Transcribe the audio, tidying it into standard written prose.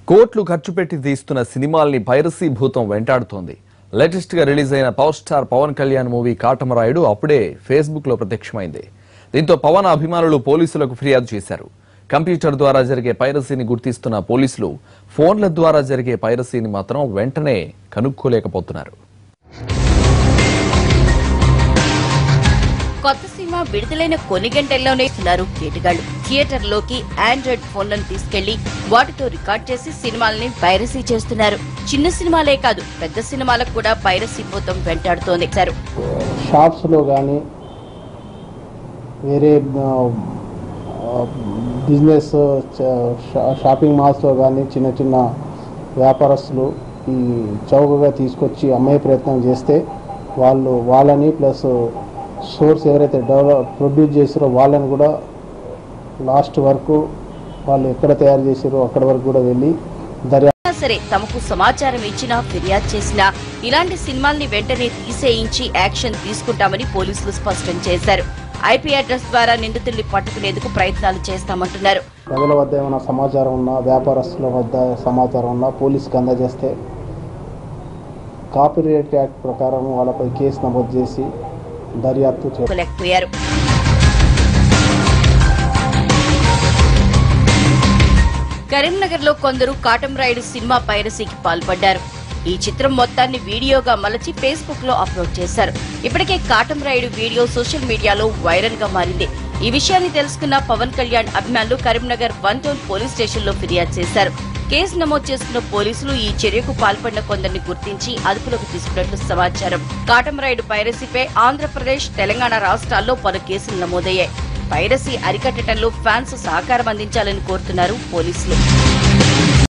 కోట్లు ఖర్చు పెట్టి తీస్తున్న సినిమాల్ని పైరసీ భూతం వెంటాడుతోంది. లేటెస్ట్ గా రిలీజ్ అయిన power star Pawan Kalyan movie Katamarayudu అప్పుడే ఫేస్బుక్ లో ప్రత్యక్షమైంది. దీంతో పవన్ అభిమానులు పోలీసులకు ఫిర్యాదు చేశారు. కంప్యూటర్ ద్వారా జరిగే పైరసీని గుర్తిస్తున్న పోలీసులు ఫోన్ల ద్వారా జరిగే పైరసీని మాత్రం వెంటనే కనుక్కోలేకపోతున్నారు. కొత్త సినిమా విడుదలైన కొన్ని గంటల్లోనే కేటగాళ్లు థియేటర్లోకి ఆండ్రాయిడ్ ఫోన్లను తీసుకెళ్లి వాటితో రికార్డ్ చేసి సినిమాల్ని పైరసీ చేస్తున్నారు. చిన్న సినిమాలే కాదు, పెద్ద సినిమాలకు కూడా పైరసీ భూతం వెంటాడుతోంది. షాప్స్ లో గానీ వేరే బిజినెస్ షాపింగ్ మాల్స్ లో గానీ చిన్న చిన్న వ్యాపారస్తులు ఈ చౌకగా తీసుకొచ్చి అమ్మే ప్రయత్నం చేస్తే వాళ్ళని ప్లస్ సోర్స్ ఎవరైతే ప్రొడ్యూస్ చేసారో వాళ్ళని కూడా లాస్ట్ వరకు వాళ్ళు ఎక్కడ తయారు చేసారో అక్కడ వరకు కూడా వెళ్ళి సరే తమకు సమాచారం ఇచ్చినా ఫిర్యాదు చేసినా ఇలాంటి సినిమాల్ని వెంటనే తీసేయించి యాక్షన్ తీసుకుంటామని పోలీసులు స్పష్టం చేశారు. ఐపీ అడ్రస్ ద్వారా నిందితుల్ని పట్టుకునేందుకు ప్రయత్నాలు చేస్తామంటున్నారు. ప్రజల వద్ద ఏమైనా సమాచారం ఉన్నా, వ్యాపారస్తుల వద్ద సమాచారం ఉన్నా పోలీసుకి అందజేస్తే కాపీరైట్ యాక్ట్ ప్రకారం వాళ్ళపై కేసు నమోదు చేసి దర్యాప్తు చేయలేకపోయారు. కరీంనగర్ లో కొందరు కాటమరాయుడు సినిమా పైరసీకి పాల్పడ్డారు. ఈ చిత్రం మొత్తాన్ని వీడియోగా మలచి ఫేస్బుక్ లో అప్లోడ్ చేశారు. ఇప్పటికే కాటమరాయుడు వీడియో సోషల్ మీడియాలో వైరల్ గా మారింది. ఈ విషయాన్ని తెలుసుకున్న పవన్ కళ్యాణ్ అభిమానులు కరీంనగర్ 1 టౌన్ పోలీస్ స్టేషన్ లో ఫిర్యాదు చేశారు. కేసు నమోదు చేసుకున్న పోలీసులు ఈ చర్యకు పాల్పడిన కొందరిని గుర్తించి అదుపులోకి తీసుకున్నట్లు సమాచారం. కాటమరాయుడు పైరసీపై ఆంధ్రప్రదేశ్, తెలంగాణ రాష్ట్రాల్లో పలు కేసులు నమోదయ్యాయి. పైరసీ అరికట్టడంలో ఫ్యాన్స్ సహకారం అందించాలని కోరుతున్నారు పోలీసులు.